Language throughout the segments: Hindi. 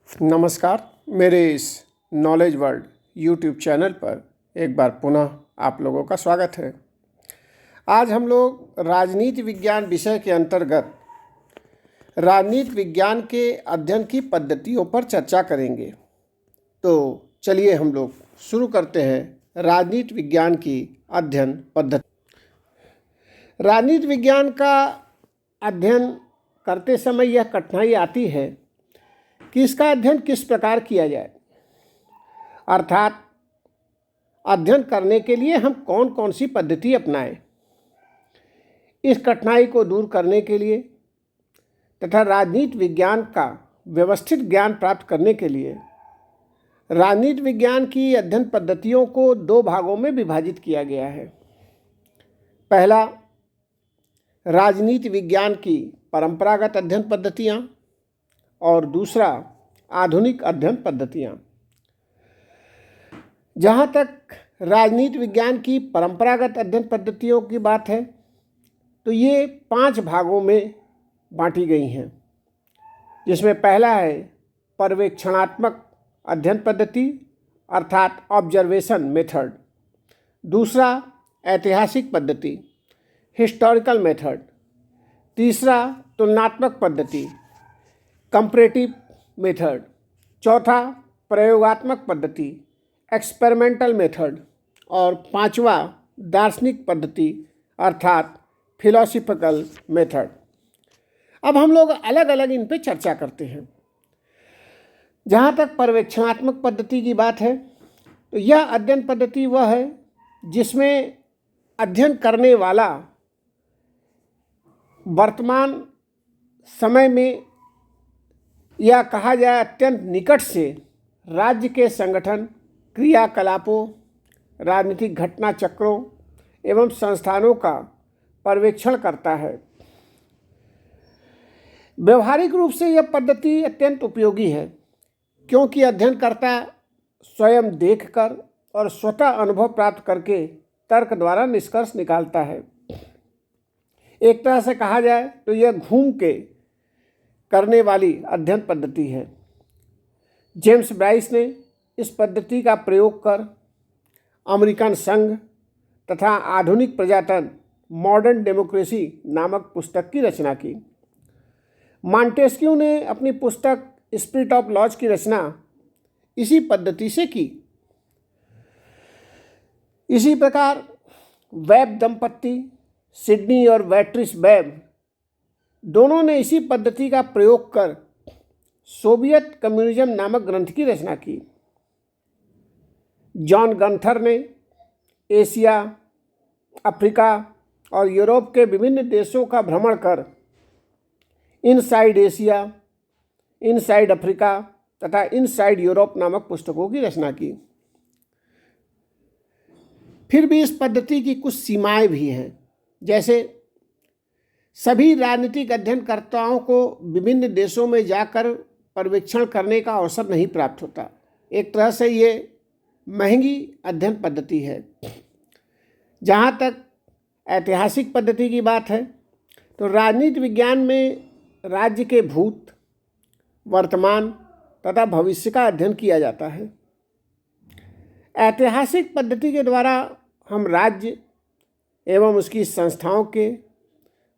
नमस्कार। मेरे इस नॉलेज वर्ल्ड यूट्यूब चैनल पर एक बार पुनः आप लोगों का स्वागत है। आज हम लोग राजनीति विज्ञान विषय के अंतर्गत राजनीति विज्ञान के अध्ययन की पद्धतियों पर चर्चा करेंगे। तो चलिए हम लोग शुरू करते हैं राजनीति विज्ञान की अध्ययन पद्धति। राजनीति विज्ञान का अध्ययन करते समय यह कठिनाई आती है कि इसका अध्ययन किस प्रकार किया जाए, अर्थात अध्ययन करने के लिए हम कौन कौन सी पद्धति अपनाएं। इस कठिनाई को दूर करने के लिए तथा राजनीति विज्ञान का व्यवस्थित ज्ञान प्राप्त करने के लिए राजनीति विज्ञान की अध्ययन पद्धतियों को दो भागों में विभाजित किया गया है। पहला, राजनीति विज्ञान की परंपरागत अध्ययन पद्धतियाँ और दूसरा, आधुनिक अध्ययन पद्धतियाँ। जहाँ तक राजनीति विज्ञान की परंपरागत अध्ययन पद्धतियों की बात है तो ये 5 भागों में बांटी गई हैं, जिसमें पहला है पर्यवेक्षणात्मक अध्ययन पद्धति अर्थात ऑब्जर्वेशन मेथड। दूसरा, ऐतिहासिक पद्धति हिस्टोरिकल मेथड। तीसरा, तुलनात्मक पद्धति कंपैरेटिव मेथड। चौथा, प्रयोगात्मक पद्धति एक्सपेरिमेंटल मेथड। और पांचवा, दार्शनिक पद्धति अर्थात फिलोसॉफिकल मेथड। अब हम लोग अलग अलग इन पे चर्चा करते हैं। जहाँ तक पर्यवेक्षणात्मक पद्धति की बात है तो यह अध्ययन पद्धति वह है जिसमें अध्ययन करने वाला वर्तमान समय में या कहा जाए अत्यंत निकट से राज्य के संगठन, क्रियाकलापों, राजनीतिक घटना चक्रों एवं संस्थानों का पर्यवेक्षण करता है। व्यवहारिक रूप से यह पद्धति अत्यंत उपयोगी है, क्योंकि अध्ययनकर्ता स्वयं देखकर और स्वतः अनुभव प्राप्त करके तर्क द्वारा निष्कर्ष निकालता है। एक तरह से कहा जाए तो यह घूम के करने वाली अध्ययन पद्धति है। जेम्स ब्राइस ने इस पद्धति का प्रयोग कर अमेरिकन संघ तथा आधुनिक प्रजातंत्र मॉडर्न डेमोक्रेसी नामक पुस्तक की रचना की। मॉन्टेस्क्यू ने अपनी पुस्तक स्पिरिट ऑफ लॉज की रचना इसी पद्धति से की। इसी प्रकार वेब दंपत्ति सिडनी और बैट्रिस वेब दोनों ने इसी पद्धति का प्रयोग कर सोवियत कम्युनिज्म नामक ग्रंथ की रचना की। जॉन गंथर ने एशिया, अफ्रीका और यूरोप के विभिन्न देशों का भ्रमण कर इनसाइड एशिया, इनसाइड अफ्रीका तथा इनसाइड यूरोप नामक पुस्तकों की रचना की। फिर भी इस पद्धति की कुछ सीमाएं भी हैं, जैसे सभी राजनीतिक अध्ययनकर्ताओं को विभिन्न देशों में जाकर पर्यवेक्षण करने का अवसर नहीं प्राप्त होता। एक तरह से ये महंगी अध्ययन पद्धति है। जहाँ तक ऐतिहासिक पद्धति की बात है तो राजनीति विज्ञान में राज्य के भूत, वर्तमान तथा भविष्य का अध्ययन किया जाता है। ऐतिहासिक पद्धति के द्वारा हम राज्य एवं उसकी संस्थाओं के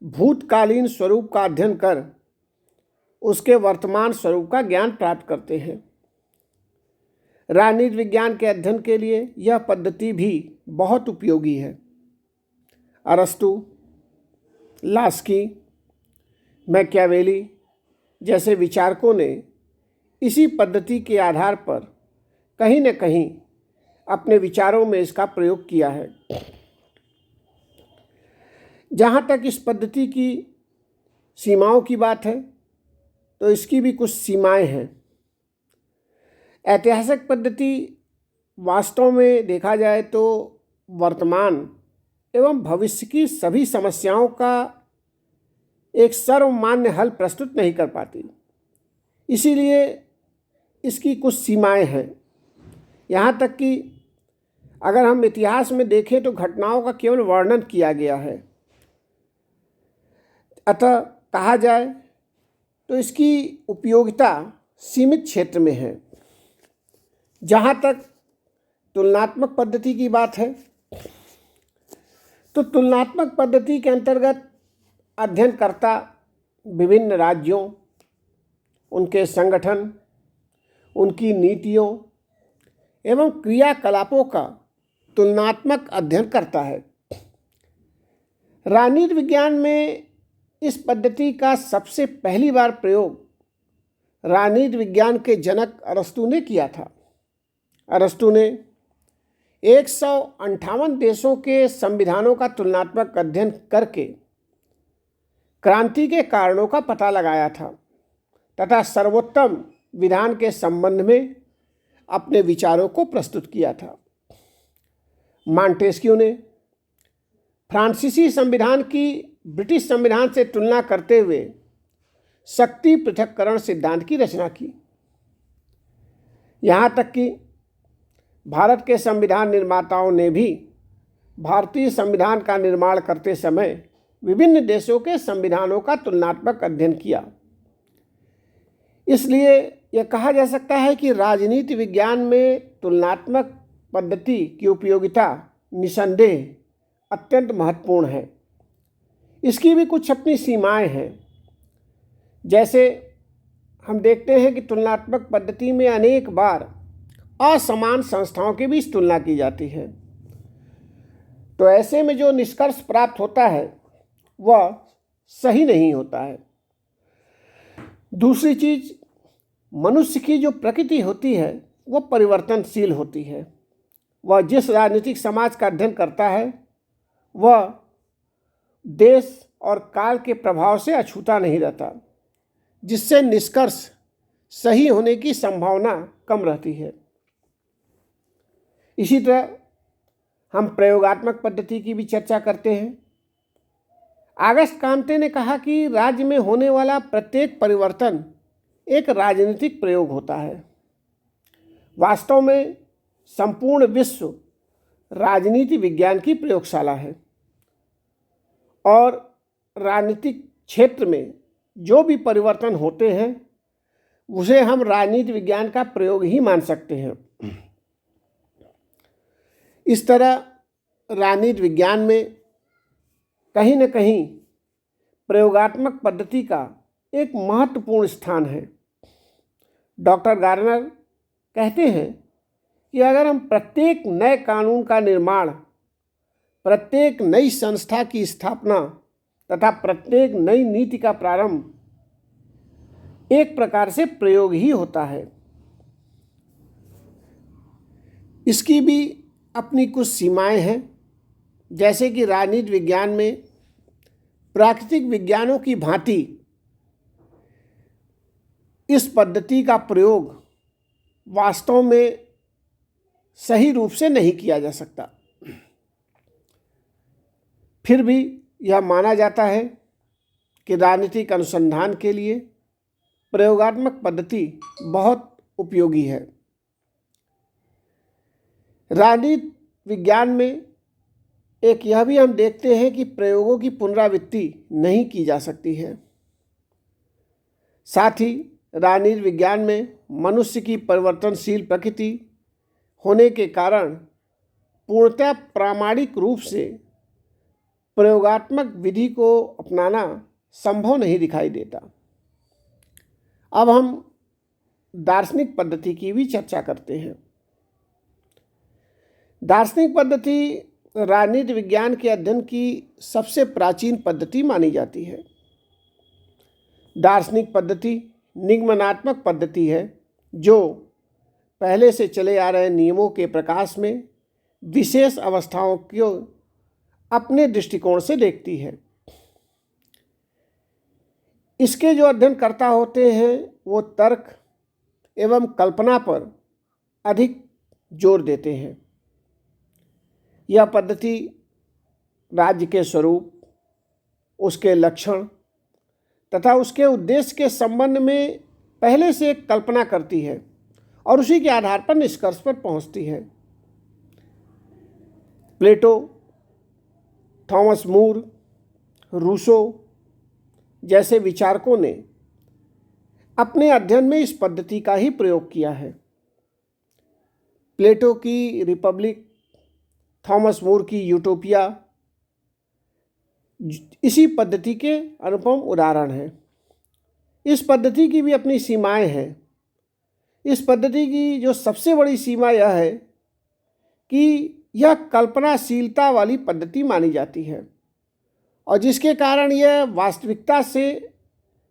भूतकालीन स्वरूप का अध्ययन कर उसके वर्तमान स्वरूप का ज्ञान प्राप्त करते हैं। राजनीति विज्ञान के अध्ययन के लिए यह पद्धति भी बहुत उपयोगी है। अरस्तु, लास्की, मैकियावेली जैसे विचारकों ने इसी पद्धति के आधार पर कहीं न कहीं अपने विचारों में इसका प्रयोग किया है। जहाँ तक इस पद्धति की सीमाओं की बात है तो इसकी भी कुछ सीमाएं हैं। ऐतिहासिक पद्धति वास्तव में देखा जाए तो वर्तमान एवं भविष्य की सभी समस्याओं का एक सर्वमान्य हल प्रस्तुत नहीं कर पाती। इसीलिए इसकी कुछ सीमाएं हैं। यहाँ तक कि अगर हम इतिहास में देखें तो घटनाओं का केवल वर्णन किया गया है। अतः कहा जाए तो इसकी उपयोगिता सीमित क्षेत्र में हैं। जहाँ तक तुलनात्मक पद्धति की बात है, तो तुलनात्मक पद्धति के अंतर्गत अध्ययनकर्ता विभिन्न राज्यों, उनके संगठन, उनकी नीतियों एवं क्रियाकलापों का तुलनात्मक अध्ययन करता है। राजनीति विज्ञान में इस पद्धति का सबसे पहली बार प्रयोग राजनीति विज्ञान के जनक अरस्तु ने किया था। अरस्तु ने 158 देशों के संविधानों का तुलनात्मक अध्ययन करके क्रांति के कारणों का पता लगाया था तथा सर्वोत्तम विधान के संबंध में अपने विचारों को प्रस्तुत किया था। मॉन्टेस्क्यू ने फ्रांसीसी संविधान की ब्रिटिश संविधान से तुलना करते हुए शक्ति पृथक्करण सिद्धांत की रचना की। यहाँ तक कि भारत के संविधान निर्माताओं ने भी भारतीय संविधान का निर्माण करते समय विभिन्न देशों के संविधानों का तुलनात्मक अध्ययन किया। इसलिए यह कहा जा सकता है कि राजनीति विज्ञान में तुलनात्मक पद्धति की उपयोगिता निसंदेह अत्यंत महत्वपूर्ण है। इसकी भी कुछ अपनी सीमाएं हैं। जैसे हम देखते हैं कि तुलनात्मक पद्धति में अनेक बार असमान संस्थाओं के बीच तुलना की जाती है, तो ऐसे में जो निष्कर्ष प्राप्त होता है वह सही नहीं होता है। दूसरी चीज, मनुष्य की जो प्रकृति होती है वह परिवर्तनशील होती है। वह जिस राजनीतिक समाज का अध्ययन करता है वह देश और काल के प्रभाव से अछूता नहीं रहता, जिससे निष्कर्ष सही होने की संभावना कम रहती है। इसी तरह हम प्रयोगात्मक पद्धति की भी चर्चा करते हैं। ऑगस्ट काम्टे ने कहा कि राज्य में होने वाला प्रत्येक परिवर्तन एक राजनीतिक प्रयोग होता है। वास्तव में संपूर्ण विश्व राजनीति विज्ञान की प्रयोगशाला है और राजनीतिक क्षेत्र में जो भी परिवर्तन होते हैं उसे हम राजनीति विज्ञान का प्रयोग ही मान सकते हैं। इस तरह राजनीति विज्ञान में कहीं न कहीं प्रयोगात्मक पद्धति का एक महत्वपूर्ण स्थान है। डॉक्टर गार्नर कहते हैं कि अगर हम प्रत्येक नए कानून का निर्माण, प्रत्येक नई संस्था की स्थापना तथा प्रत्येक नई नीति का प्रारंभ एक प्रकार से प्रयोग ही होता है। इसकी भी अपनी कुछ सीमाएं हैं। जैसे कि राजनीति विज्ञान में प्राकृतिक विज्ञानों की भांति इस पद्धति का प्रयोग वास्तव में सही रूप से नहीं किया जा सकता। फिर भी यह माना जाता है कि राजनीतिक अनुसंधान के लिए प्रयोगात्मक पद्धति बहुत उपयोगी है। राजनीति विज्ञान में एक यह भी हम देखते हैं कि प्रयोगों की पुनरावृत्ति नहीं की जा सकती है। साथ ही राजनीति विज्ञान में मनुष्य की परिवर्तनशील प्रकृति होने के कारण पूर्णतः प्रामाणिक रूप से प्रयोगात्मक विधि को अपनाना संभव नहीं दिखाई देता। अब हम दार्शनिक पद्धति की भी चर्चा करते हैं। दार्शनिक पद्धति राजनीति विज्ञान के अध्ययन की सबसे प्राचीन पद्धति मानी जाती है। दार्शनिक पद्धति निगमनात्मक पद्धति है जो पहले से चले आ रहे नियमों के प्रकाश में विशेष अवस्थाओं को अपने दृष्टिकोण से देखती है। इसके जो अध्ययनकर्ता होते हैं वो तर्क एवं कल्पना पर अधिक जोर देते हैं। यह पद्धति राज्य के स्वरूप, उसके लक्षण तथा उसके उद्देश्य के संबंध में पहले से एक कल्पना करती है और उसी के आधार पर निष्कर्ष पर पहुंचती है। प्लेटो, थॉमस मूर, रूसो जैसे विचारकों ने अपने अध्ययन में इस पद्धति का ही प्रयोग किया है। प्लेटो की रिपब्लिक, थॉमस मोर की यूटोपिया इसी पद्धति के अनुपम उदाहरण हैं। इस पद्धति की भी अपनी सीमाएं हैं। इस पद्धति की जो सबसे बड़ी सीमा यह है कि यह कल्पनाशीलता वाली पद्धति मानी जाती है और जिसके कारण यह वास्तविकता से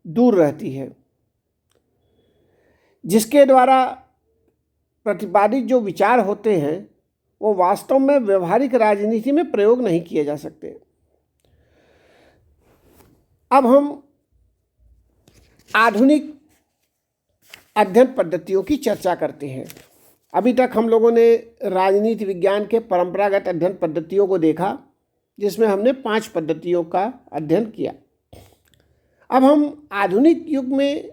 दूर रहती है, जिसके द्वारा प्रतिपादित जो विचार होते हैं वो वास्तव में व्यवहारिक राजनीति में प्रयोग नहीं किए जा सकते। अब हम आधुनिक अध्ययन पद्धतियों की चर्चा करते हैं। अभी तक हम लोगों ने राजनीति विज्ञान के परंपरागत अध्ययन पद्धतियों को देखा, जिसमें हमने 5 पद्धतियों का अध्ययन किया। अब हम आधुनिक युग में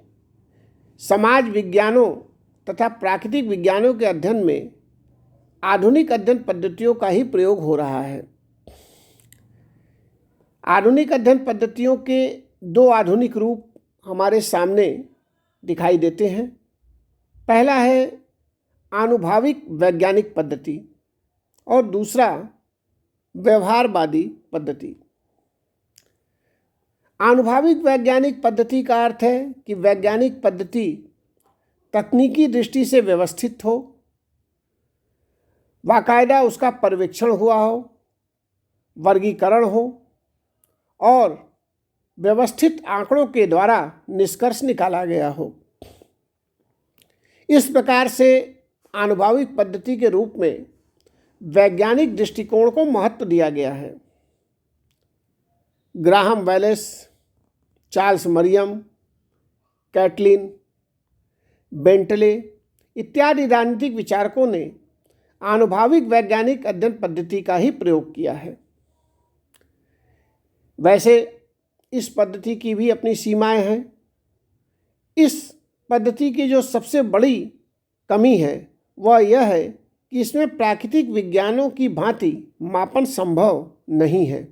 समाज विज्ञानों तथा प्राकृतिक विज्ञानों के अध्ययन में आधुनिक अध्ययन पद्धतियों का ही प्रयोग हो रहा है। आधुनिक अध्ययन पद्धतियों के 2 आधुनिक रूप हमारे सामने दिखाई देते हैं। पहला है आनुभाविक वैज्ञानिक पद्धति और दूसरा व्यवहारवादी पद्धति। आनुभाविक वैज्ञानिक पद्धति का अर्थ है कि वैज्ञानिक पद्धति तकनीकी दृष्टि से व्यवस्थित हो, बाकायदा उसका पर्यवेक्षण हुआ हो, वर्गीकरण हो और व्यवस्थित आंकड़ों के द्वारा निष्कर्ष निकाला गया हो। इस प्रकार से आनुभाविक पद्धति के रूप में वैज्ञानिक दृष्टिकोण को महत्व दिया गया है। Graham Wallas, Charles Merriam, Catlin, Bentley इत्यादि राजनीतिक विचारकों ने आनुभाविक वैज्ञानिक अध्ययन पद्धति का ही प्रयोग किया है। वैसे इस पद्धति की भी अपनी सीमाएं हैं। इस पद्धति की जो सबसे बड़ी कमी है वह यह है कि इसमें प्राकृतिक विज्ञानों की भांति मापन संभव नहीं है।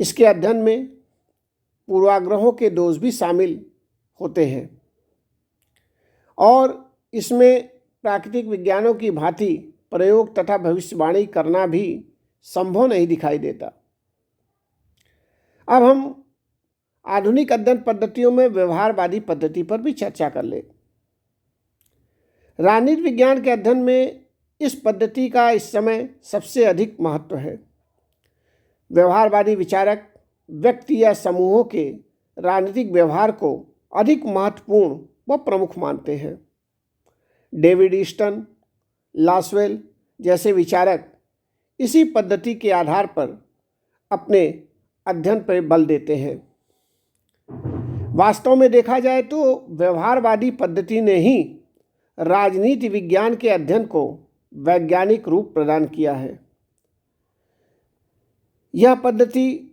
इसके अध्ययन में पूर्वाग्रहों के दोष भी शामिल होते हैं और इसमें प्राकृतिक विज्ञानों की भांति प्रयोग तथा भविष्यवाणी करना भी संभव नहीं दिखाई देता। अब हम आधुनिक अध्ययन पद्धतियों में व्यवहारवादी पद्धति पर भी चर्चा कर ले। राजनीति विज्ञान के अध्ययन में इस पद्धति का इस समय सबसे अधिक महत्व है। व्यवहारवादी विचारक व्यक्ति या समूहों के राजनीतिक व्यवहार को अधिक महत्वपूर्ण व प्रमुख मानते हैं। डेविड ईस्टन, लासवेल जैसे विचारक इसी पद्धति के आधार पर अपने अध्ययन पर बल देते हैं। वास्तव में देखा जाए तो व्यवहारवादी पद्धति ने ही राजनीति विज्ञान के अध्ययन को वैज्ञानिक रूप प्रदान किया है। यह पद्धति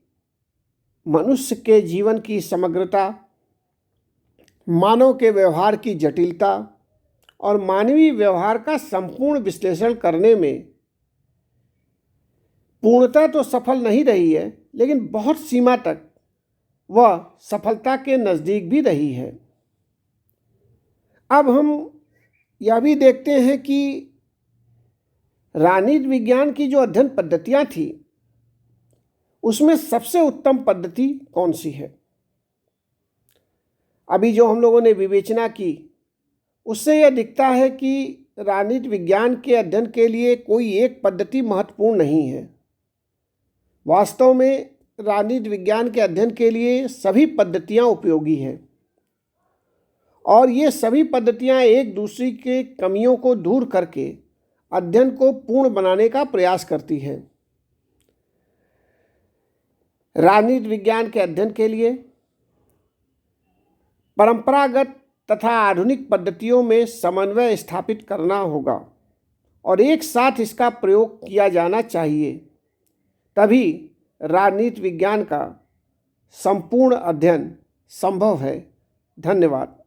मनुष्य के जीवन की समग्रता, मानव के व्यवहार की जटिलता और मानवीय व्यवहार का संपूर्ण विश्लेषण करने में पूर्णतः तो सफल नहीं रही है, लेकिन बहुत सीमा तक वह सफलता के नज़दीक भी रही है। अब हम यह भी देखते हैं कि राजनीति विज्ञान की जो अध्ययन पद्धतियाँ थी उसमें सबसे उत्तम पद्धति कौन सी है। अभी जो हम लोगों ने विवेचना की उससे यह दिखता है कि राजनीति विज्ञान के अध्ययन के लिए कोई एक पद्धति महत्वपूर्ण नहीं है। वास्तव में राजनीति विज्ञान के अध्ययन के लिए सभी पद्धतियाँ उपयोगी हैं और ये सभी पद्धतियाँ एक दूसरे के कमियों को दूर करके अध्ययन को पूर्ण बनाने का प्रयास करती हैं। राजनीति विज्ञान के अध्ययन के लिए परंपरागत तथा आधुनिक पद्धतियों में समन्वय स्थापित करना होगा और एक साथ इसका प्रयोग किया जाना चाहिए, तभी राजनीति विज्ञान का संपूर्ण अध्ययन संभव है। धन्यवाद।